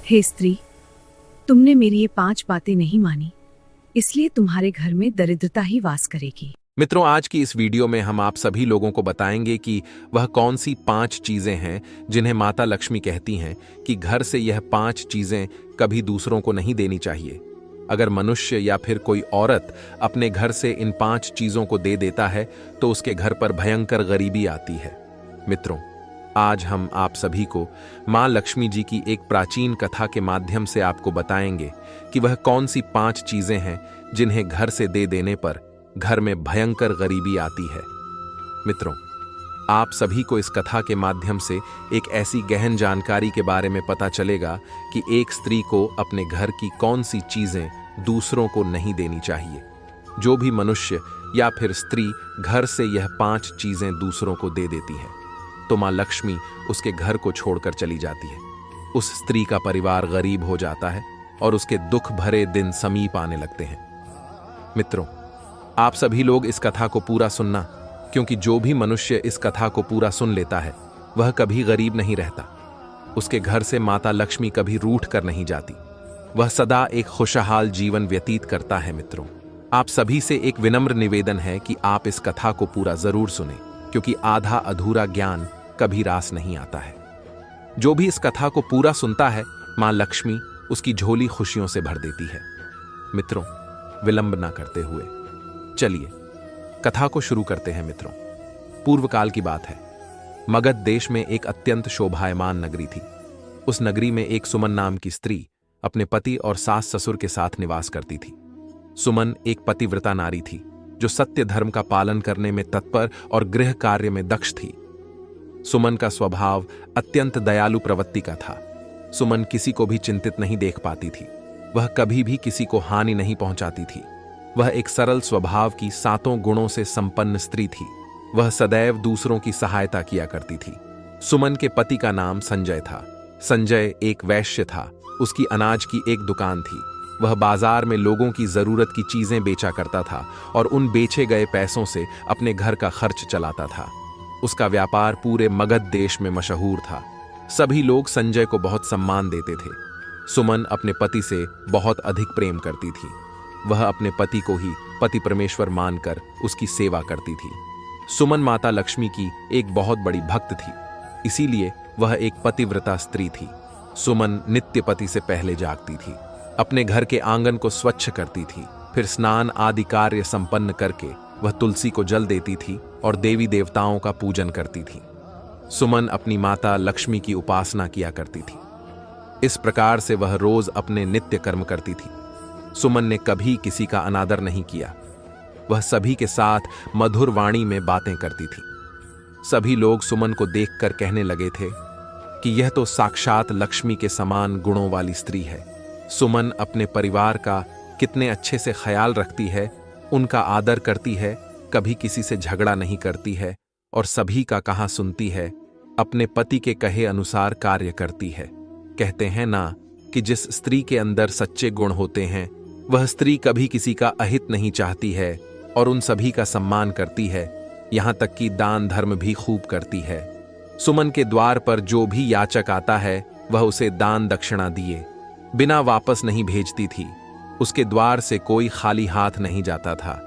हे स्त्री, तुमने मेरी ये 5 बातें नहीं मानी, इसलिए तुम्हारे घर में दरिद्रता ही वास करेगी। मित्रों, आज की इस वीडियो में हम आप सभी लोगों को बताएंगे कि वह कौन सी 5 चीजें हैं जिन्हें माता लक्ष्मी कहती हैं कि घर से यह 5 चीजें कभी दूसरों को नहीं देनी चाहिए। अगर मनुष्य या फिर कोई औरत अपने घर से इन 5 चीजों को दे देता है तो उसके घर पर भयंकर गरीबी आती है। मित्रों, आज हम आप सभी को मां लक्ष्मी जी की एक प्राचीन कथा के माध्यम से आपको बताएंगे कि वह कौन सी 5 चीजें हैं जिन्हें घर से दे देने पर घर में भयंकर गरीबी आती है। मित्रों, आप सभी को इस कथा के माध्यम से एक ऐसी गहन जानकारी के बारे में पता चलेगा कि एक स्त्री को अपने घर की कौन सी चीजें दूसरों को नहीं देनी चाहिए। जो भी मनुष्य या फिर स्त्री घर से यह 5 चीजें दूसरों को दे देती है तो मां लक्ष्मी उसके घर को छोड़कर चली जाती है। उस स्त्री का परिवार गरीब हो जाता है और उसके दुख भरे दिन समीप आने लगते हैं। मित्रों, आप सभी लोग इस कथा को पूरा सुनना, क्योंकि जो भी मनुष्य इस कथा को पूरा सुन लेता है वह कभी गरीब नहीं रहता। उसके घर से माता लक्ष्मी कभी रूठ कर नहीं जाती। वह सदा एक खुशहाल जीवन व्यतीत करता है। मित्रों, आप सभी से एक विनम्र निवेदन है कि आप इस कथा को पूरा जरूर सुनें, क्योंकि आधा अधूरा ज्ञान कभी रास नहीं आता है। जो भी इस कथा को पूरा सुनता है, मां लक्ष्मी उसकी झोली खुशियों से भर देती है। मित्रों, विलंब ना करते हुए चलिए कथा को शुरू करते हैं। मित्रों, पूर्व काल की बात है। मगध देश में एक अत्यंत शोभायमान नगरी थी। उस नगरी में एक सुमन नाम की स्त्री अपने पति और सास ससुर के साथ निवास करती थी। सुमन एक पतिव्रता नारी थी जो सत्य धर्म का पालन करने में तत्पर और गृह कार्य में दक्ष थी। सुमन का स्वभाव अत्यंत दयालु प्रवृत्ति का था। सुमन किसी को भी चिंतित नहीं देख पाती थी। वह कभी भी किसी को हानि नहीं पहुंचाती थी। वह एक सरल स्वभाव की 7 गुणों से संपन्न स्त्री थी। वह सदैव दूसरों की सहायता किया करती थी। सुमन के पति का नाम संजय था। संजय एक वैश्य था। उसकी अनाज की एक दुकान थी। वह बाजार में लोगों की जरूरत की चीजें बेचा करता था और उन बेचे गए पैसों से अपने घर का खर्च चलाता था। उसका व्यापार पूरे मगध देश में मशहूर था। सभी लोग संजय को बहुत सम्मान देते थे। सुमन अपने पति से बहुत अधिक प्रेम करती थी। वह अपने पति को ही पति परमेश्वर मानकर उसकी सेवा करती थी। सुमन माता लक्ष्मी की एक बहुत बड़ी भक्त थी, इसीलिए वह एक पतिव्रता स्त्री थी। सुमन नित्य पति से पहले जागती थी, अपने घर के आंगन को स्वच्छ करती थी, फिर स्नान आदि कार्य संपन्न करके वह तुलसी को जल देती थी और देवी देवताओं का पूजन करती थी। सुमन अपनी माता लक्ष्मी की उपासना किया करती थी। इस प्रकार से वह रोज अपने नित्य कर्म करती थी। सुमन ने कभी किसी का अनादर नहीं किया। वह सभी के साथ मधुर वाणी में बातें करती थी। सभी लोग सुमन को देखकर कहने लगे थे कि यह तो साक्षात लक्ष्मी के समान गुणों वाली स्त्री है। सुमन अपने परिवार का कितने अच्छे से ख्याल रखती है, उनका आदर करती है, कभी किसी से झगड़ा नहीं करती है और सभी का कहा सुनती है, अपने पति के कहे अनुसार कार्य करती है। कहते हैं ना कि जिस स्त्री के अंदर सच्चे गुण होते हैं वह स्त्री कभी किसी का अहित नहीं चाहती है और उन सभी का सम्मान करती है, यहां तक कि दान धर्म भी खूब करती है। सुमन के द्वार पर जो भी याचक आता है वह उसे दान दक्षिणा दिए बिना वापस नहीं भेजती थी। उसके द्वार से कोई खाली हाथ नहीं जाता था।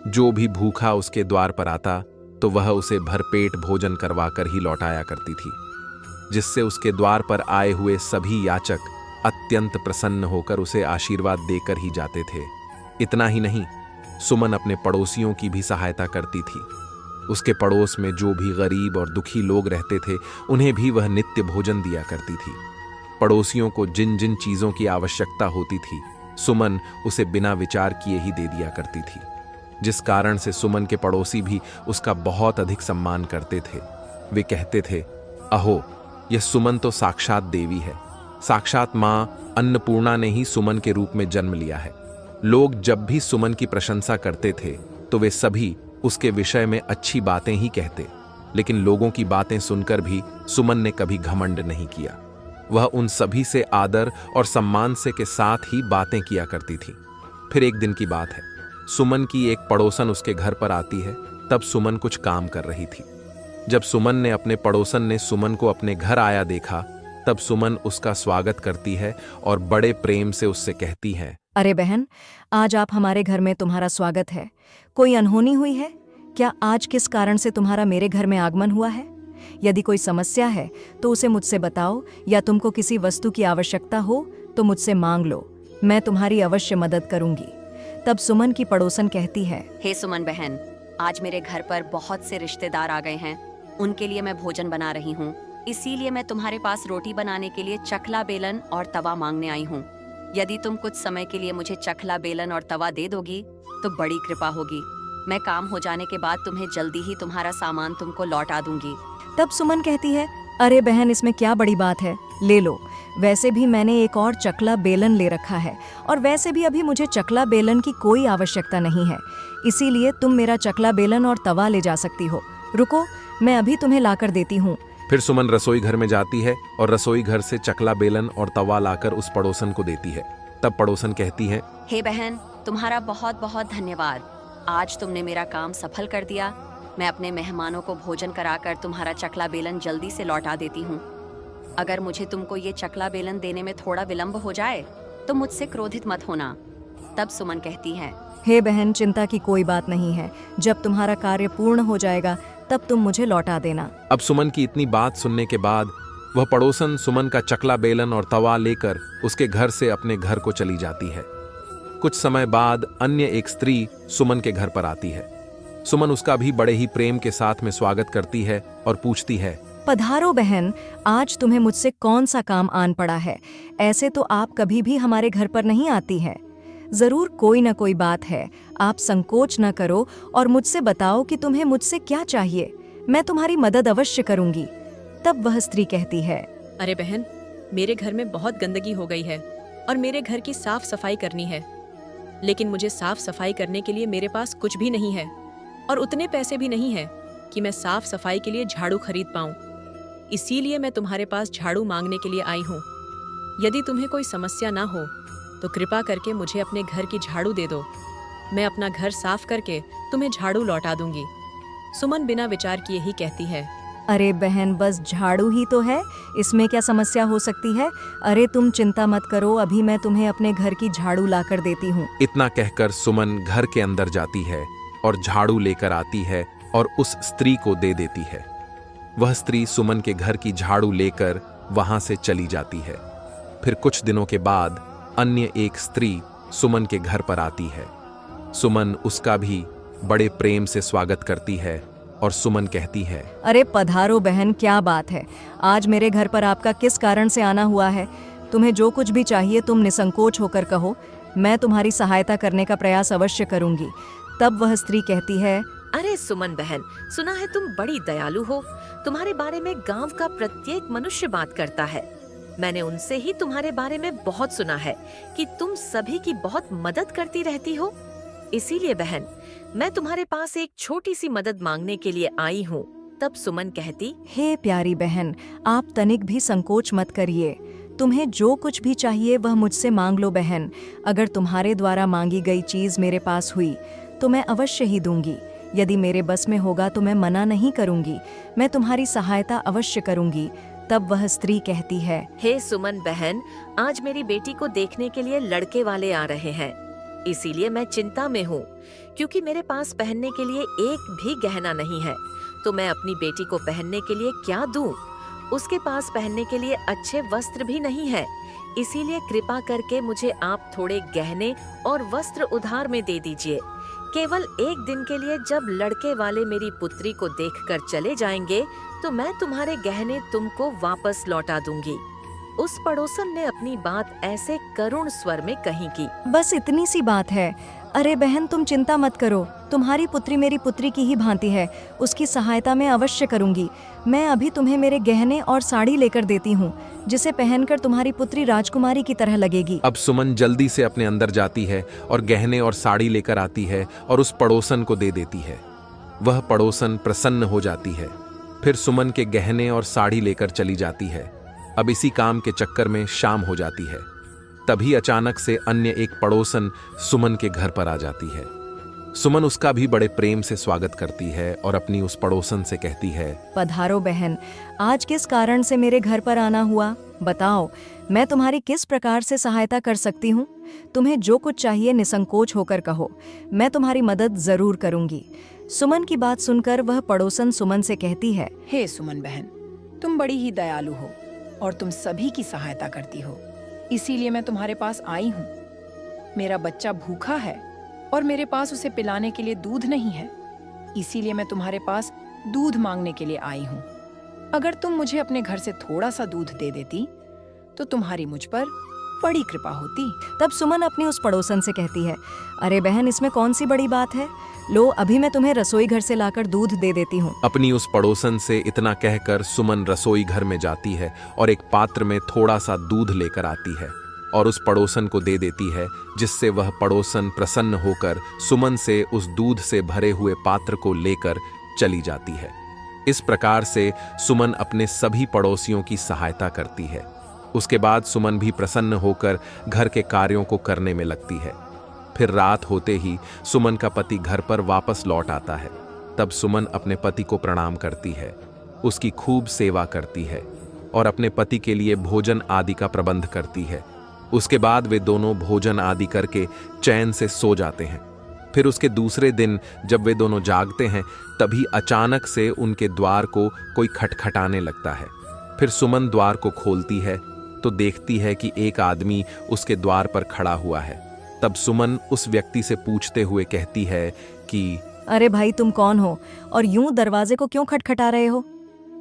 जो भी भूखा उसके द्वार पर आता तो वह उसे भरपेट भोजन करवाकर ही लौटाया करती थी, जिससे उसके द्वार पर आए हुए सभी याचक अत्यंत प्रसन्न होकर उसे आशीर्वाद देकर ही जाते थे। इतना ही नहीं, सुमन अपने पड़ोसियों की भी सहायता करती थी। उसके पड़ोस में जो भी गरीब और दुखी लोग रहते थे उन्हें भी वह नित्य भोजन दिया करती थी। पड़ोसियों को जिन जिन चीजों की आवश्यकता होती थी सुमन उसे बिना विचार किए ही दे दिया करती थी, जिस कारण से सुमन के पड़ोसी भी उसका बहुत अधिक सम्मान करते थे। वे कहते थे, अहो, यह सुमन तो साक्षात देवी है। साक्षात मां अन्नपूर्णा ने ही सुमन के रूप में जन्म लिया है। लोग जब भी सुमन की प्रशंसा करते थे तो वे सभी उसके विषय में अच्छी बातें ही कहते, लेकिन लोगों की बातें सुनकर भी सुमन ने कभी घमंड नहीं किया। वह उन सभी से आदर और सम्मान से के साथ ही बातें किया करती थी। फिर एक दिन की बात है, सुमन की एक पड़ोसन उसके घर पर आती है। तब सुमन कुछ काम कर रही थी। जब सुमन ने अपने पड़ोसन ने सुमन को अपने घर आया देखा तब सुमन उसका स्वागत करती है और बड़े प्रेम से उससे कहती है, अरे बहन, आज आप हमारे घर में, तुम्हारा स्वागत है। कोई अनहोनी हुई है क्या? आज किस कारण से तुम्हारा मेरे घर में आगमन हुआ है? यदि कोई समस्या है तो उसे मुझसे बताओ, या तुमको किसी वस्तु की आवश्यकता हो तो मुझसे मांग लो, मैं तुम्हारी अवश्य मदद करूंगी। तब सुमन की पड़ोसन कहती है, हे सुमन बहन, आज मेरे घर पर बहुत से रिश्तेदार आ गए हैं। उनके लिए मैं भोजन बना रही हूँ, इसीलिए मैं तुम्हारे पास रोटी बनाने के लिए चकला बेलन और तवा मांगने आई हूँ। यदि तुम कुछ समय के लिए मुझे चकला बेलन और तवा दे दोगी तो बड़ी कृपा होगी। मैं काम हो जाने के बाद तुम्हें जल्दी ही तुम्हारा सामान तुमको लौटा दूंगी। तब सुमन कहती है, अरे बहन, इसमें क्या बड़ी बात है, ले लो। वैसे भी मैंने एक और चकला बेलन ले रखा है, और वैसे भी अभी मुझे चकला बेलन की कोई आवश्यकता नहीं है, इसीलिए तुम मेरा चकला बेलन और तवा ले जा सकती हो। रुको, मैं अभी तुम्हें लाकर देती हूँ। फिर सुमन रसोई घर में जाती है और रसोई घर से चकला बेलन और तवा लाकर उस पड़ोसन को देती है। तब पड़ोसन कहती है, हे बहन, तुम्हारा बहुत बहुत धन्यवाद। आज तुमने मेरा काम सफल कर दिया। मैं अपने मेहमानों को भोजन कराकर तुम्हारा चकला बेलन जल्दी से लौटा देती हूँ। अगर मुझे तुमको ये चकला बेलन देने में थोड़ा विलंब हो जाए तो मुझसे क्रोधित मत होना। तब सुमन कहती है, हे बहन, चिंता की कोई बात नहीं है। जब तुम्हारा कार्य पूर्ण हो जाएगा तब तुम मुझे लौटा देना। अब सुमन की इतनी बात सुनने के बाद वह पड़ोसन सुमन का चकला बेलन और तवा लेकर उसके घर से अपने घर को चली जाती है। कुछ समय बाद अन्य एक स्त्री सुमन के घर पर आती है। सुमन उसका भी बड़े ही प्रेम के साथ में स्वागत करती है और पूछती है, पधारो बहन, आज तुम्हें मुझसे कौन सा काम आन पड़ा है? ऐसे तो आप कभी भी हमारे घर पर नहीं आती हैं। जरूर कोई न कोई बात है, आप संकोच न करो और मुझसे बताओ कि तुम्हें मुझसे क्या चाहिए। मैं तुम्हारी मदद अवश्य करूंगी। तब वह स्त्री कहती है, अरे बहन, मेरे घर में बहुत गंदगी हो गई है और मेरे घर की साफ सफाई करनी है, लेकिन मुझे साफ सफाई करने के लिए मेरे पास कुछ भी नहीं है और उतने पैसे भी नहीं है कि मैं साफ सफाई के लिए झाड़ू खरीद पाऊं। इसीलिए मैं तुम्हारे पास झाड़ू मांगने के लिए आई हूँ। यदि तुम्हें कोई समस्या ना हो तो कृपा करके मुझे अपने घर की झाड़ू दे दो। मैं अपना घर साफ करके तुम्हें झाड़ू लौटा दूंगी। सुमन बिना विचार किए ही कहती है, अरे बहन, बस झाड़ू ही तो है, इसमें क्या समस्या हो सकती है? अरे तुम चिंता मत करो, अभी मैं तुम्हें अपने घर की झाड़ू लाकर देती हूँ। इतना कहकर सुमन घर के अंदर जाती है और झाड़ू लेकर आती है और उस स्त्री को दे देती है। वह स्त्री सुमन के घर की झाड़ू लेकर वहां से चली जाती है। फिर कुछ दिनों के बाद अन्य एक स्त्री सुमन के घर पर आती है। सुमन उसका भी बड़े प्रेम से स्वागत करती है और सुमन कहती है, अरे पधारो बहन, क्या बात है? आज मेरे घर पर आपका किस कारण से आना हुआ है? तुम्हें जो कुछ भी चाहिए तुम निसंकोच होकर कहो, मैं तुम्हारी सहायता करने का प्रयास अवश्य करूंगी। तब वह स्त्री कहती है, अरे सुमन बहन, सुना है तुम बड़ी दयालु हो। तुम्हारे बारे में गांव का प्रत्येक मनुष्य बात करता है। मैंने उनसे ही तुम्हारे बारे में बहुत सुना है कि तुम सभी की बहुत मदद करती रहती हो। इसीलिए बहन, मैं तुम्हारे पास एक छोटी सी मदद मांगने के लिए आई हूँ। तब सुमन कहती, हे प्यारी बहन, आप तनिक भी संकोच मत करिए। तुम्हें जो कुछ भी चाहिए वह मुझसे मांग लो बहन। अगर तुम्हारे द्वारा मांगी गई चीज मेरे पास हुई तो मैं अवश्य ही दूंगी। यदि मेरे बस में होगा तो मैं मना नहीं करूंगी। मैं तुम्हारी सहायता अवश्य करूंगी। तब वह स्त्री कहती है, हे सुमन बहन, आज मेरी बेटी को देखने के लिए लड़के वाले आ रहे हैं, इसीलिए मैं चिंता में हूँ, क्योंकि मेरे पास पहनने के लिए एक भी गहना नहीं है। तो मैं अपनी बेटी को पहनने के लिए क्या दूं? उसके पास पहनने के लिए अच्छे वस्त्र भी नहीं है। इसीलिए कृपा करके मुझे आप थोड़े गहने और वस्त्र उधार में दे दीजिए। केवल एक दिन के लिए जब लड़के वाले मेरी पुत्री को देखकर चले जाएंगे तो मैं तुम्हारे गहने तुमको वापस लौटा दूंगी। उस पड़ोसन ने अपनी बात ऐसे करुण स्वर में कही की। बस इतनी सी बात है। अरे बहन, तुम चिंता मत करो, तुम्हारी पुत्री मेरी पुत्री की ही भांति है, उसकी सहायता मैं अवश्य करूंगी। मैं अभी तुम्हें मेरे गहने और साड़ी लेकर देती हूँ, जिसे पहनकर तुम्हारी पुत्री राजकुमारी की तरह लगेगी। अब सुमन जल्दी से अपने अंदर जाती है और गहने और साड़ी लेकर आती है और उस पड़ोसन को दे देती है। वह पड़ोसन प्रसन्न हो जाती है। फिर सुमन के गहने और साड़ी लेकर चली जाती है। अब इसी काम के चक्कर में शाम हो जाती है। तभी अचानक से अन्य एक पड़ोसन सुमन के घर पर आ जाती है। सुमन उसका भी बड़े प्रेम से स्वागत करती है और अपनी उस पड़ोसन से कहती है, पधारो बहन, आज किस कारण से मेरे घर पर आना हुआ? बताओ, मैं तुम्हारी किस प्रकार से सहायता कर सकती हूँ? तुम्हें जो कुछ चाहिए निसंकोच होकर कहो, मैं तुम्हारी मदद जरूर करूंगी। सुमन की बात सुनकर वह पड़ोसन सुमन से कहती है, हे सुमन बहन, तुम बड़ी ही दयालु हो और तुम सभी की सहायता करती हो, इसीलिए मैं तुम्हारे पास आई हूँ। मेरा बच्चा भूखा है और मेरे पास उसे पिलाने के लिए दूध नहीं है, इसीलिए मैं तुम्हारे पास दूध मांगने के लिए आई हूँ। अगर तुम मुझे अपने घर से थोड़ा सा दूध दे देती तो तुम्हारी मुझ पर बड़ी कृपा होती। तब सुमन अपनी उस पड़ोसन से कहती है, अरे बहन, इसमें कौन सी बड़ी बात है, लो अभी मैं तुम्हें रसोई घर से लाकर दूध दे देती हूँ। अपनी उस पड़ोसन से इतना कहकर सुमन रसोई घर में जाती है और एक पात्र में थोड़ा सा दूध लेकर आती है और उस पड़ोसन को दे देती है, जिससे वह पड़ोसन प्रसन्न होकर सुमन से उस दूध से भरे हुए पात्र को लेकर चली जाती है। इस प्रकार से सुमन अपने सभी पड़ोसियों की सहायता करती है। उसके बाद सुमन भी प्रसन्न होकर घर के कार्यों को करने में लगती है। फिर रात होते ही सुमन का पति घर पर वापस लौट आता है। तब सुमन अपने पति को प्रणाम करती है, उसकी खूब सेवा करती है और अपने पति के लिए भोजन आदि का प्रबंध करती है। उसके बाद वे दोनों भोजन आदि करके चैन से सो जाते हैं। फिर उसके दूसरे दिन जब वे दोनों जागते हैं, तभी अचानक से उनके द्वार को कोई खटखटाने लगता है। फिर सुमन द्वार को खोलती है तो देखती है कि एक आदमी उसके द्वार पर खड़ा हुआ है। तब सुमन उस व्यक्ति से पूछते हुए कहती है कि अरे भाई, तुम कौन हो और यूं दरवाजे को क्यों खटखटा रहे हो?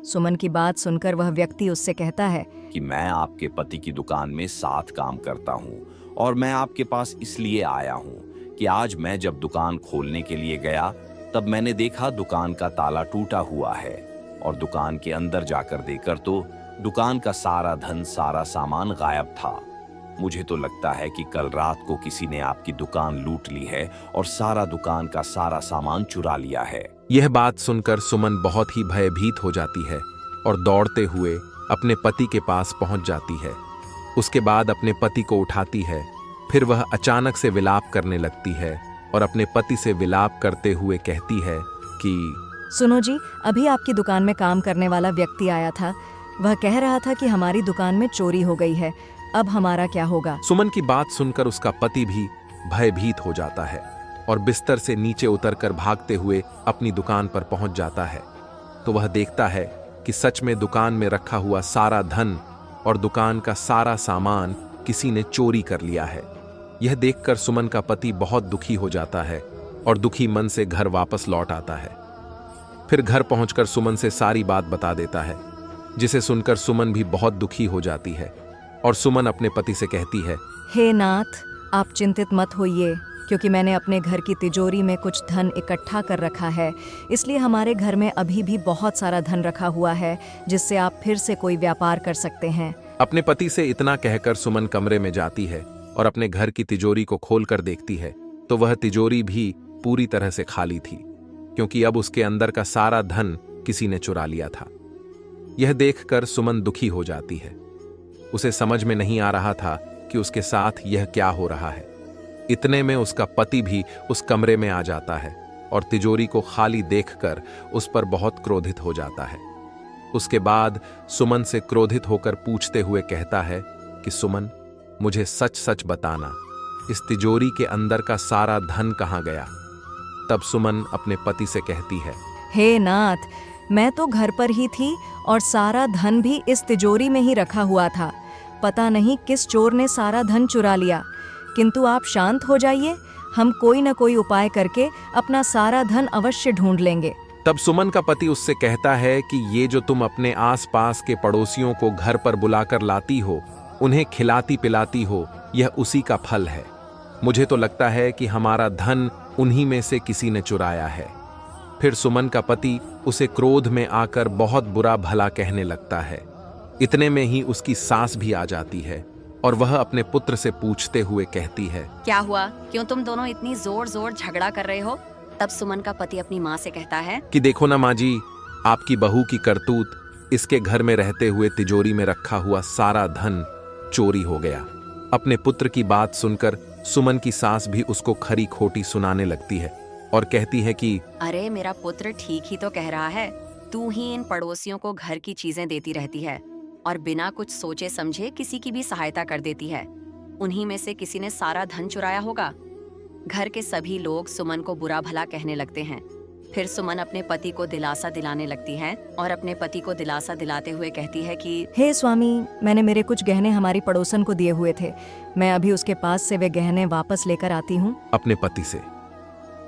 सुमन की बात सुनकर वह व्यक्ति उससे कहता है कि मैं आपके पति की दुकान में साथ काम करता हूँ और मैं आपके पास इसलिए आया हूँ कि आज मैं जब दुकान खोलने के लिए गया तब मैंने देखा दुकान का ताला टूटा हुआ है और दुकान के अंदर जाकर देखकर तो दुकान का सारा धन, सारा सामान गायब था। मुझे तो लगता है कि कल रात को किसी ने आपकी दुकान लूट ली है और सारा दुकान का सारा सामान चुरा लिया है। यह बात सुनकर सुमन बहुत ही भयभीत हो जाती है और दौड़ते हुए अपने पति के पास पहुंच जाती है। उसके बाद अपने पति को उठाती है। फिर वह अचानक से विलाप करने लगती है और अपने पति से विलाप करते हुए कहती है कि सुनो जी, अभी आपकी दुकान में काम करने वाला व्यक्ति आया था। वह कह रहा था कि हमारी दुकान में चोरी हो गई है, अब हमारा क्या होगा? सुमन की बात सुनकर उसका पति भी भयभीत हो जाता है और बिस्तर से नीचे उतरकर भागते हुए अपनी दुकान पर पहुंच जाता है। तो वह देखता है कि सच में दुकान में रखा हुआ सारा धन और दुकान का सारा सामान किसी ने चोरी कर लिया है। यह देखकर सुमन का पति बहुत दुखी हो जाता है और दुखी मन से घर वापस लौट आता है। फिर घर पहुंचकर सुमन से सारी बात बता देता है, जिसे सुनकर सुमन भी बहुत दुखी हो जाती है और सुमन अपने पति से कहती है, हे नाथ, आप चिंतित मत होइए, क्योंकि मैंने अपने घर की तिजोरी में कुछ धन इकट्ठा कर रखा है, इसलिए हमारे घर में अभी भी बहुत सारा धन रखा हुआ है, जिससे आप फिर से कोई व्यापार कर सकते हैं। अपने पति से इतना कहकर सुमन कमरे में जाती है और अपने घर की तिजोरी को खोलकर देखती है तो वह तिजोरी भी पूरी तरह से खाली थी, क्योंकि अब उसके अंदर का सारा धन किसी ने चुरा लिया था। यह देखकर सुमन दुखी हो जाती है। उसे समझ में नहीं आ रहा था कि उसके साथ यह क्या हो रहा है। इतने में उसका पति भी उस कमरे में आ जाता है और तिजोरी को खाली देखकर उस पर बहुत क्रोधित हो जाता है। उसके बाद सुमन से क्रोधित होकर पूछते हुए कहता है कि सुमन, मुझे सच सच बताना, इस तिजोरी के अंदर का सारा धन कहाँ गया? तब सुमन अपने पति से कहती है, हे नाथ, मैं तो घर पर ही थी और सारा धन भी इस तिजोरी में ही रखा हुआ था। पता नहीं किस चोर ने सारा धन चुरा लिया, किंतु आप शांत हो जाइए, हम कोई न कोई उपाय करके अपना सारा धन अवश्य ढूंढ लेंगे। तब सुमन का पति उससे कहता है कि ये जो तुम अपने आसपास के पड़ोसियों को घर पर बुलाकर लाती हो, उन्हें खिलाती पिलाती हो, यह उसी का फल है। मुझे तो लगता है कि हमारा धन उन्हीं में से किसी ने चुराया है। फिर सुमन का पति उसे क्रोध में आकर बहुत बुरा भला कहने लगता है। इतने में ही उसकी सास भी आ जाती है और वह अपने पुत्र से पूछते हुए कहती है, क्या हुआ? क्यों तुम दोनों इतनी जोर जोर झगड़ा कर रहे हो? तब सुमन का पति अपनी माँ से कहता है कि देखो ना माँ जी, आपकी बहू की करतूत, इसके घर में रहते हुए तिजोरी में रखा हुआ सारा धन चोरी हो गया। अपने पुत्र की बात सुनकर सुमन की सास भी उसको खरी खोटी सुनाने लगती है और कहती है कि अरे मेरा पुत्र ठीक ही तो कह रहा है, तू ही इन पड़ोसियों को घर की चीजें देती रहती है और बिना कुछ सोचे समझे किसी की भी सहायता कर देती है। उन्हीं में से किसी ने सारा धन चुराया होगा। घर के सभी लोग सुमन को बुरा भला कहने लगते हैं। फिर सुमन अपने पति को दिलासा दिलाने लगती है और अपने पति को दिलासा दिलाते हुए कहती है कि हे स्वामी, मैंने मेरे कुछ गहने हमारी पड़ोसन को दिए हुए थे। मैं अभी उसके पास से वे गहने वापस लेकर आती हूँ। अपने पति से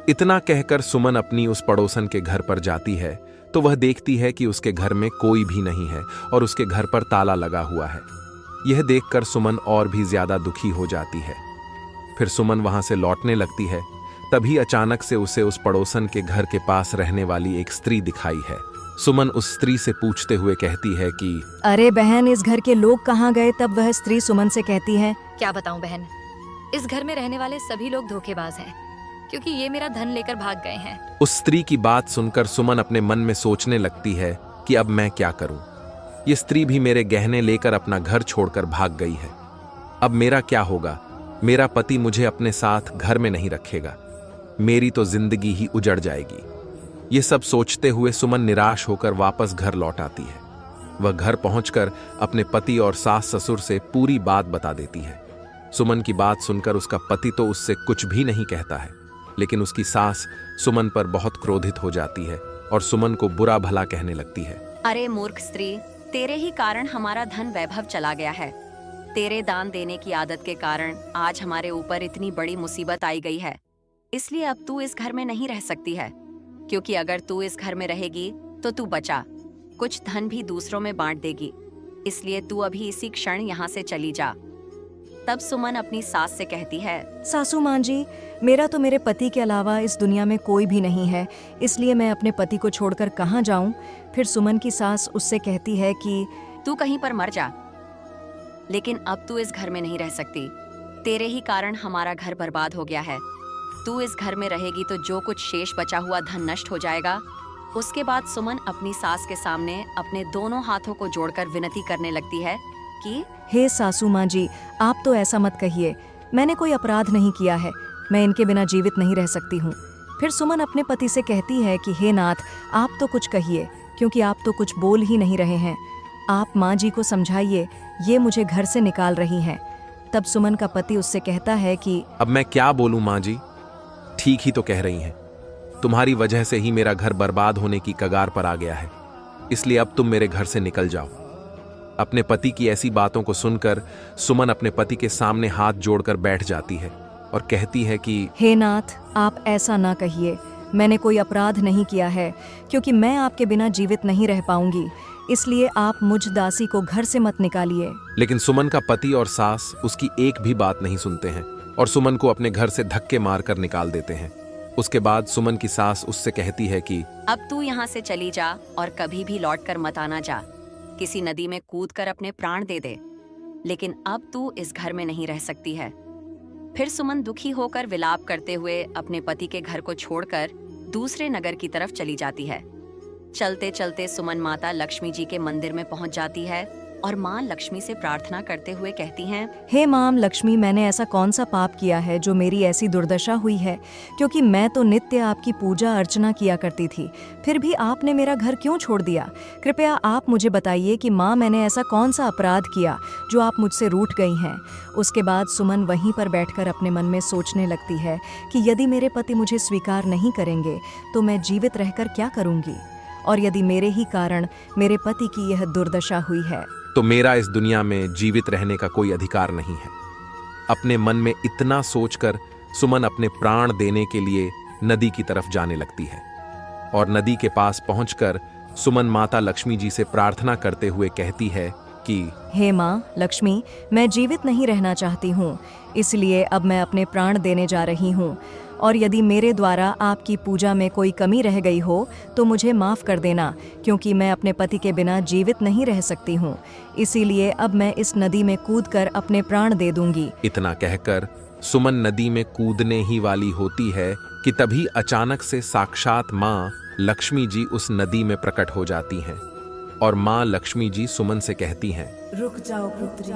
इतना कहकर सुमन अपनी उस पड़ोसन के घर पर जाती है तो वह देखती है कि उसके घर में कोई भी नहीं है और उसके घर पर ताला लगा हुआ है। यह देखकर सुमन और भी ज्यादा दुखी हो जाती है। फिर सुमन वहां से लौटने लगती है। तभी अचानक से उसे उस पड़ोसन के घर के पास रहने वाली एक स्त्री दिखाई है। सुमन उस स्त्री से पूछते हुए कहती है कि अरे बहन, इस घर के लोग कहाँ गए? तब वह स्त्री सुमन से कहती है, क्या बताऊं बहन, इस घर में रहने वाले सभी लोग धोखेबाज हैं, क्योंकि ये मेरा धन लेकर भाग गए हैं। उस स्त्री की बात सुनकर सुमन अपने मन में सोचने लगती है कि अब मैं क्या करूं। ये स्त्री भी मेरे गहने लेकर अपना घर छोड़कर भाग गई है। अब मेरा क्या होगा? मेरा पति मुझे अपने साथ घर में नहीं रखेगा। मेरी तो जिंदगी ही उजड़ जाएगी। ये सब सोचते हुए सुमन निराश होकर वापस घर लौट आती है। वह घर पहुंचकर अपने पति और सास ससुर से पूरी बात बता देती है। सुमन की बात सुनकर उसका पति तो उससे कुछ भी नहीं कहता है, लेकिन उसकी सास सुमन पर बहुत क्रोधित हो जाती है और सुमन को बुरा भला कहने लगती है। अरे मूर्ख स्त्री, तेरे ही कारण हमारा धन वैभव चला गया है। तेरे दान देने की आदत के कारण आज हमारे ऊपर इतनी बड़ी मुसीबत आई गई है। इसलिए अब तू इस घर में नहीं रह सकती है, क्योंकि अगर तू इस घर में रहेगी तो तू बचा कुछ धन भी दूसरों में बांट देगी। इसलिए तू अभी इसी क्षण यहाँ से चली जा। तब सुमन अपनी सास से कहती है, सासू मां जी, मेरा तो मेरे पति के अलावा इस दुनिया में कोई भी नहीं है, इसलिए मैं अपने पति को छोड़कर कहाँ जाऊं? फिर सुमन की सास उससे कहती है कि तू कहीं पर मर जा, लेकिन अब तू इस घर में नहीं रह सकती। तेरे ही कारण हमारा घर बर्बाद हो गया है। तू इस घर में रहेगी तो जो कुछ शेष बचा हुआ धन नष्ट हो जाएगा। उसके बाद सुमन अपनी सास के सामने अपने दोनों हाथों को जोड़कर विनती करने लगती है कि हे सासू मां जी, आप तो ऐसा मत कहिए। मैंने कोई अपराध नहीं किया है। मैं इनके बिना जीवित नहीं रह सकती हूँ। फिर सुमन अपने पति से कहती है कि हे नाथ, आप तो कुछ कहिए, क्योंकि आप तो कुछ बोल ही नहीं रहे हैं। आप माँ जी को समझाइए, ये मुझे घर से निकाल रही हैं। तब सुमन का पति उससे कहता है कि अब मैं क्या बोलूं माँ जी, ठीक ही तो कह रही हैं। तुम्हारी वजह से ही मेरा घर बर्बाद होने की कगार पर आ गया है, इसलिए अब तुम मेरे घर से निकल जाओ। अपने पति की ऐसी बातों को सुनकर सुमन अपने पति के सामने हाथ जोड़कर बैठ जाती है और कहती है कि हे नाथ, आप ऐसा ना कहिए। मैंने कोई अपराध नहीं किया है, क्योंकि मैं आपके बिना जीवित नहीं रह पाऊंगी। इसलिए आप मुझ दासी को घर से मत निकालिए। लेकिन सुमन का पति और सास उसकी एक भी बात नहीं सुनते हैं और सुमन को अपने घर से धक्के मारकर निकाल देते हैं। उसके बाद सुमन की सास उससे कहती है कि अब तू यहाँ से चली जा और कभी भी लौट कर मत आना जा। किसी नदी में कूद कर अपने प्राण दे दे, लेकिन अब तू इस घर में नहीं रह सकती है। फिर सुमन दुखी होकर विलाप करते हुए अपने पति के घर को छोड़कर दूसरे नगर की तरफ चली जाती है। चलते चलते सुमन माता लक्ष्मी जी के मंदिर में पहुंच जाती है और मां लक्ष्मी से प्रार्थना करते हुए कहती हैं, हे मां लक्ष्मी, मैंने ऐसा कौन सा पाप किया है जो मेरी ऐसी दुर्दशा हुई है? क्योंकि मैं तो नित्य आपकी पूजा अर्चना किया करती थी, फिर भी आपने मेरा घर क्यों छोड़ दिया? कृपया आप मुझे बताइए कि मां, मैंने ऐसा कौन सा अपराध किया जो आप मुझसे रूठ गई हैं? उसके बाद सुमन वहीं पर बैठकर अपने मन में सोचने लगती है कि यदि मेरे पति मुझे स्वीकार नहीं करेंगे तो मैं जीवित रहकर क्या करूंगी, और यदि मेरे ही कारण मेरे पति की यह दुर्दशा हुई है तो मेरा इस दुनिया में जीवित रहने का कोई अधिकार नहीं है। अपने मन में इतना सोचकर सुमन अपने प्राण देने के लिए नदी की तरफ जाने लगती है और नदी के पास पहुंचकर सुमन माता लक्ष्मी जी से प्रार्थना करते हुए कहती है कि हे माँ लक्ष्मी, मैं जीवित नहीं रहना चाहती हूँ, इसलिए अब मैं अपने प्राण देने जा रही हूँ। और यदि मेरे द्वारा आपकी पूजा में कोई कमी रह गई हो तो मुझे माफ़ कर देना, क्योंकि मैं अपने पति के बिना जीवित नहीं रह सकती हूँ। इसीलिए अब मैं इस नदी में कूदकर अपने प्राण दे दूंगी। इतना कहकर सुमन नदी में कूदने ही वाली होती है कि तभी अचानक से साक्षात माँ लक्ष्मी जी उस नदी में प्रकट हो जाती हैं और माँ लक्ष्मी जी सुमन से कहती हैं, रुक जाओ पुत्री,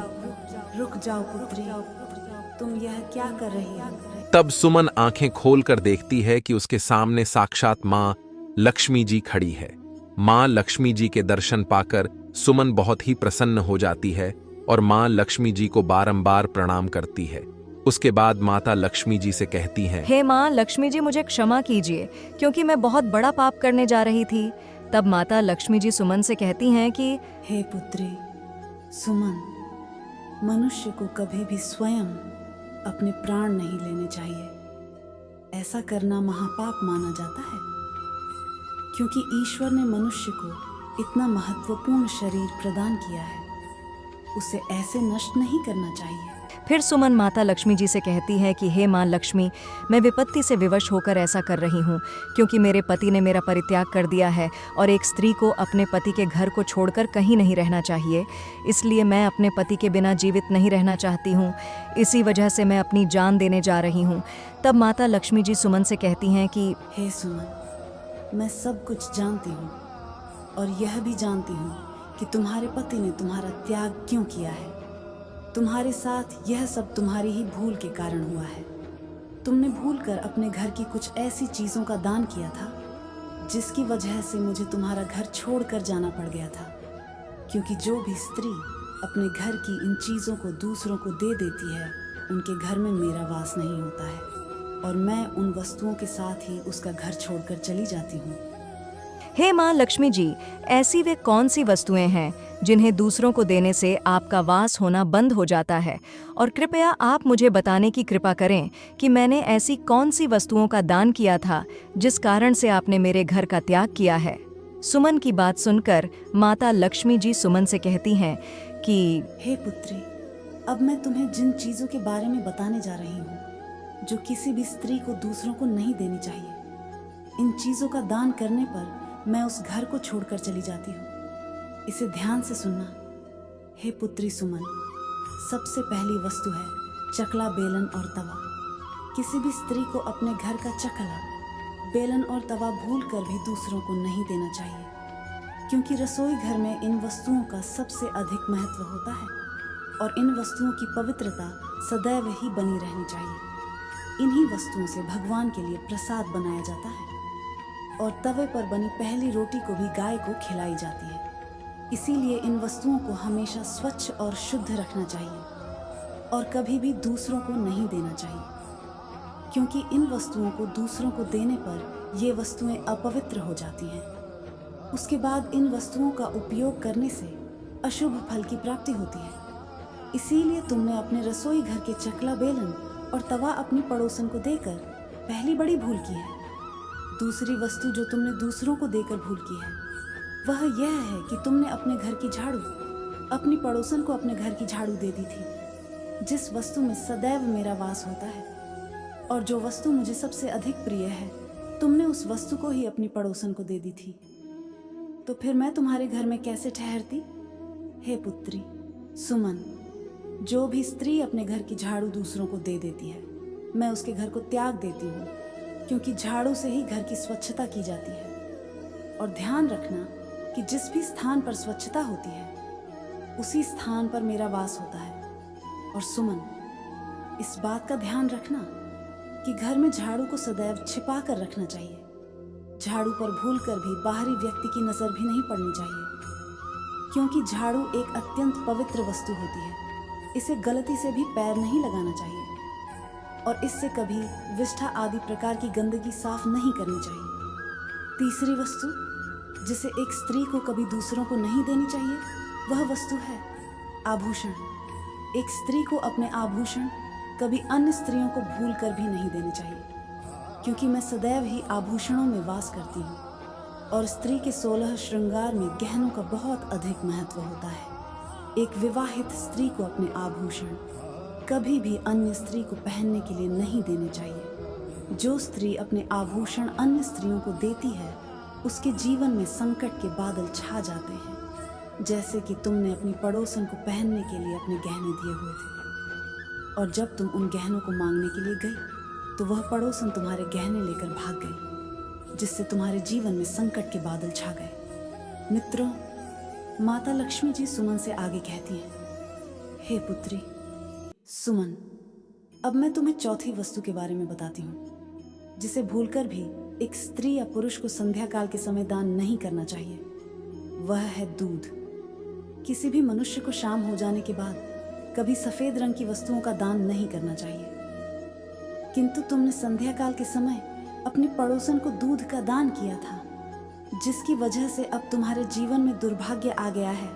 रुक जाओ पुत्री, तुम यह क्या कर रही हो? तब सुमन आंखें खोलकर देखती है कि उसके सामने साक्षात माँ लक्ष्मी जी खड़ी है। माँ लक्ष्मी जी के दर्शन पाकर सुमन बहुत ही प्रसन्न हो जाती है और मां लक्ष्मी जी को बारंबार प्रणाम करती है। उसके बाद माता लक्ष्मी जी से कहती हैं, हे माँ लक्ष्मी जी, मुझे क्षमा कीजिए क्योंकि मैं बहुत बड़ा पाप करने जा रही थी। तब माता लक्ष्मी जी सुमन से कहती हैं कि हे पुत्री सुमन, मनुष्य को कभी भी स्वयं अपने प्राण नहीं लेने चाहिए। ऐसा करना महापाप माना जाता है, क्योंकि ईश्वर ने मनुष्य को इतना महत्वपूर्ण शरीर प्रदान किया है, उसे ऐसे नष्ट नहीं करना चाहिए। फिर सुमन माता लक्ष्मी जी से कहती है कि हे माँ लक्ष्मी, मैं विपत्ति से विवश होकर ऐसा कर रही हूँ क्योंकि मेरे पति ने मेरा परित्याग कर दिया है और एक स्त्री को अपने पति के घर को छोड़कर कहीं नहीं रहना चाहिए। इसलिए मैं अपने पति के बिना जीवित नहीं रहना चाहती हूँ। इसी वजह से मैं अपनी जान देने जा रही हूँ। तब माता लक्ष्मी जी सुमन से कहती हैं कि हे सुमन, मैं सब कुछ जानती हूँ और यह भी जानती हूँ कि तुम्हारे पति ने तुम्हारा त्याग क्यों किया है। तुम्हारे साथ यह सब तुम्हारी ही भूल के कारण हुआ है। तुमने भूलकर अपने घर की कुछ ऐसी चीज़ों का दान किया था जिसकी वजह से मुझे तुम्हारा घर छोड़कर जाना पड़ गया था। क्योंकि जो भी स्त्री अपने घर की इन चीज़ों को दूसरों को दे देती है, उनके घर में मेरा वास नहीं होता है और मैं उन वस्तुओं के साथ ही उसका घर छोड़कर चली जाती हूँ। हे माँ लक्ष्मी जी, ऐसी वे कौन सी वस्तुएं हैं जिन्हें दूसरों को देने से आपका वास होना बंद हो जाता है? और कृपया आप मुझे बताने की कृपा करें कि मैंने ऐसी कौन सी वस्तुओं का दान किया था जिस कारण से आपने मेरे घर का त्याग किया है। सुमन की बात सुनकर माता लक्ष्मी जी सुमन से कहती हैं कि हे पुत्री, अब मैं तुम्हें जिन चीज़ों के बारे में बताने जा रही हूँ जो किसी भी स्त्री को दूसरों को नहीं देनी चाहिए, इन चीज़ों का दान करने पर मैं उस घर को छोड़कर चली जाती हूँ। इसे ध्यान से सुनना। हे पुत्री सुमन, सबसे पहली वस्तु है चकला, बेलन और तवा। किसी भी स्त्री को अपने घर का चकला, बेलन और तवा भूलकर भी दूसरों को नहीं देना चाहिए, क्योंकि रसोई घर में इन वस्तुओं का सबसे अधिक महत्व होता है और इन वस्तुओं की पवित्रता सदैव ही बनी रहनी चाहिए। इन्हीं वस्तुओं से भगवान के लिए प्रसाद बनाया जाता है और तवे पर बनी पहली रोटी को भी गाय को खिलाई जाती है। इसीलिए इन वस्तुओं को हमेशा स्वच्छ और शुद्ध रखना चाहिए और कभी भी दूसरों को नहीं देना चाहिए, क्योंकि इन वस्तुओं को दूसरों को देने पर ये वस्तुएं अपवित्र हो जाती हैं। उसके बाद इन वस्तुओं का उपयोग करने से अशुभ फल की प्राप्ति होती है। इसीलिए तुमने अपने रसोई घर के चकला, बेलन और तवा अपनी पड़ोसन को देकर पहली बड़ी भूल की है। दूसरी वस्तु जो तुमने दूसरों को देकर भूल की है वह यह है कि तुमने अपने घर की झाड़ू अपनी पड़ोसन को अपने घर की झाड़ू दे दी थी, जिस वस्तु में सदैव मेरा वास होता है। और जो वस्तु मुझे सबसे अधिक प्रिय है, तुमने उस वस्तु को ही अपनी पड़ोसन को दे दी थी। तो फिर मैं तुम्हारे घर में कैसे ठहरती? हे पुत्री सुमन, जो भी स्त्री अपने घर की झाड़ू दूसरों को दे देती है, मैं उसके घर को त्याग देती हूँ, क्योंकि झाड़ू से ही घर की स्वच्छता की जाती है। और ध्यान रखना कि जिस भी स्थान पर स्वच्छता होती है उसी स्थान पर मेरा वास होता है। और सुमन, इस बात का ध्यान रखना कि घर में झाड़ू को सदैव छिपा कर रखना चाहिए। झाड़ू पर भूलकर भी बाहरी व्यक्ति की नजर भी नहीं पड़नी चाहिए, क्योंकि झाड़ू एक अत्यंत पवित्र वस्तु होती है। इसे गलती से भी पैर नहीं लगाना चाहिए और इससे कभी विष्ठा आदि प्रकार की गंदगी साफ नहीं करनी चाहिए। तीसरी वस्तु जिसे एक स्त्री को कभी दूसरों को नहीं देनी चाहिए वह वस्तु है आभूषण। एक स्त्री को अपने आभूषण कभी अन्य स्त्रियों को भूल कर भी नहीं देने चाहिए, क्योंकि मैं सदैव ही आभूषणों में वास करती हूँ और स्त्री के 16 श्रृंगार में गहनों का बहुत अधिक महत्व होता है। एक विवाहित स्त्री को अपने आभूषण कभी भी अन्य स्त्री को पहनने के लिए नहीं देने चाहिए। जो स्त्री अपने आभूषण अन्य स्त्रियों को देती है उसके जीवन में संकट के बादल छा जाते हैं, जैसे कि तुमने अपनी पड़ोसन को पहनने के लिए अपने गहने दिए हुए थे और जब तुम उन गहनों को मांगने के लिए गई तो वह पड़ोसन तुम्हारे गहने लेकर भाग गई, जिससे तुम्हारे जीवन में संकट के बादल छा गए। मित्रों, माता लक्ष्मी जी सुमन से आगे कहती हैं, हे पुत्री सुमन, अब मैं तुम्हें चौथी वस्तु के बारे में बताती हूँ जिसे भूलकर भी एक स्त्री या पुरुष को संध्या काल के समय दान नहीं करना चाहिए। वह है दूध। किसी भी मनुष्य को शाम हो जाने के बाद कभी सफेद रंग की वस्तुओं का दान नहीं करना चाहिए, किंतु तुमने संध्या काल के समय अपनी पड़ोसन को दूध का दान किया था, जिसकी वजह से अब तुम्हारे जीवन में दुर्भाग्य आ गया है,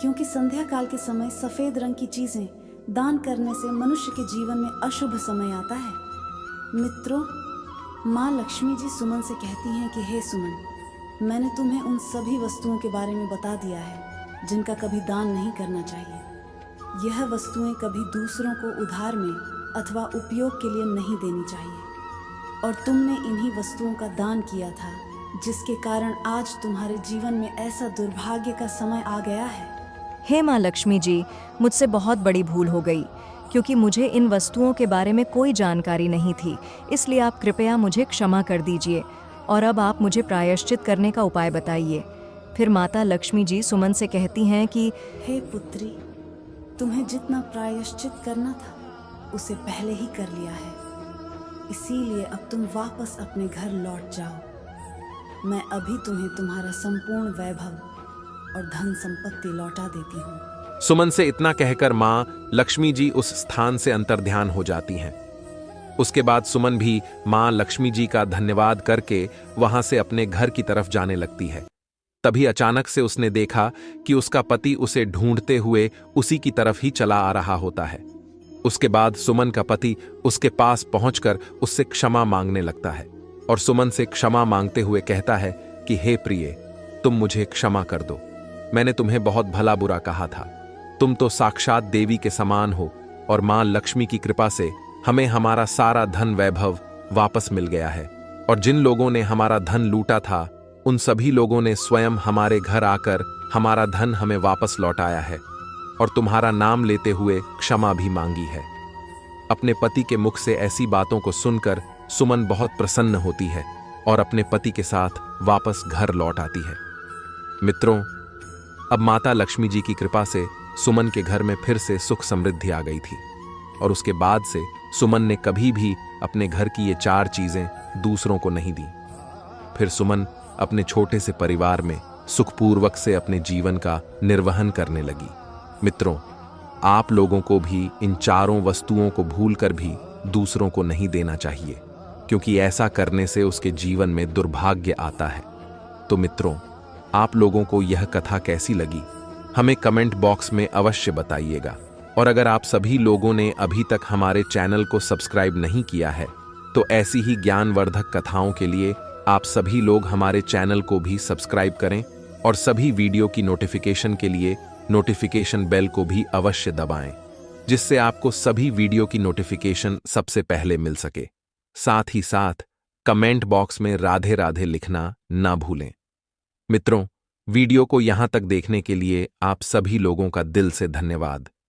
क्योंकि संध्या काल के समय सफेद रंग की चीजें दान करने से मनुष्य के जीवन में अशुभ समय आता है। मित्रों, माँ लक्ष्मी जी सुमन से कहती हैं कि हे सुमन, मैंने तुम्हें उन सभी वस्तुओं के बारे में बता दिया है जिनका कभी दान नहीं करना चाहिए। यह वस्तुएं कभी दूसरों को उधार में अथवा उपयोग के लिए नहीं देनी चाहिए, और तुमने इन्हीं वस्तुओं का दान किया था, जिसके कारण आज तुम्हारे जीवन में ऐसा दुर्भाग्य का समय आ गया है। हे माँ लक्ष्मी जी, मुझसे बहुत बड़ी भूल हो गई, क्योंकि मुझे इन वस्तुओं के बारे में कोई जानकारी नहीं थी, इसलिए आप कृपया मुझे क्षमा कर दीजिए और अब आप मुझे प्रायश्चित करने का उपाय बताइए। फिर माता लक्ष्मी जी सुमन से कहती हैं कि हे पुत्री, तुम्हें जितना प्रायश्चित करना था उसे पहले ही कर लिया है, इसीलिए अब तुम वापस अपने घर लौट जाओ। मैं अभी तुम्हें तुम्हारा संपूर्ण वैभव और धन संपत्ति लौटा देती हूँ। सुमन से इतना कहकर मां लक्ष्मी जी उस स्थान से अंतर्ध्यान हो जाती हैं। उसके बाद सुमन भी मां लक्ष्मी जी का धन्यवाद करके वहां से अपने घर की तरफ जाने लगती है। तभी अचानक से उसने देखा कि उसका पति उसे ढूंढते हुए उसी की तरफ ही चला आ रहा होता है। उसके बाद सुमन का पति उसके पास पहुंचकर उससे क्षमा मांगने लगता है और सुमन से क्षमा मांगते हुए कहता है कि हे प्रिय, तुम मुझे क्षमा कर दो, मैंने तुम्हें बहुत भला बुरा कहा था। तुम तो साक्षात देवी के समान हो और मां लक्ष्मी की कृपा से हमें हमारा सारा धन वैभव वापस मिल गया है, और जिन लोगों ने हमारा धन लूटा था उन सभी लोगों ने स्वयं हमारे घर आकर हमारा धन हमें वापस लौटाया है और तुम्हारा नाम लेते हुए क्षमा भी मांगी है। अपने पति के मुख से ऐसी बातों को सुनकर सुमन बहुत प्रसन्न होती है और अपने पति के साथ वापस घर लौट आती है। मित्रों, अब माता लक्ष्मी जी की कृपा से सुमन के घर में फिर से सुख समृद्धि आ गई थी और उसके बाद से सुमन ने कभी भी अपने घर की ये 4 चीजें दूसरों को नहीं दी। फिर सुमन अपने छोटे से परिवार में सुखपूर्वक से अपने जीवन का निर्वहन करने लगी। मित्रों, आप लोगों को भी इन 4 वस्तुओं को भूलकर भी दूसरों को नहीं देना चाहिए, क्योंकि ऐसा करने से उसके जीवन में दुर्भाग्य आता है। तो मित्रों, आप लोगों को यह कथा कैसी लगी हमें कमेंट बॉक्स में अवश्य बताइएगा, और अगर आप सभी लोगों ने अभी तक हमारे चैनल को सब्सक्राइब नहीं किया है तो ऐसी ही ज्ञानवर्धक कथाओं के लिए आप सभी लोग हमारे चैनल को भी सब्सक्राइब करें और सभी वीडियो की नोटिफिकेशन के लिए नोटिफिकेशन बेल को भी अवश्य दबाएं, जिससे आपको सभी वीडियो की नोटिफिकेशन सबसे पहले मिल सके। साथ ही साथ कमेंट बॉक्स में राधे राधे लिखना ना भूलें। मित्रों, वीडियो को यहां तक देखने के लिए आप सभी लोगों का दिल से धन्यवाद।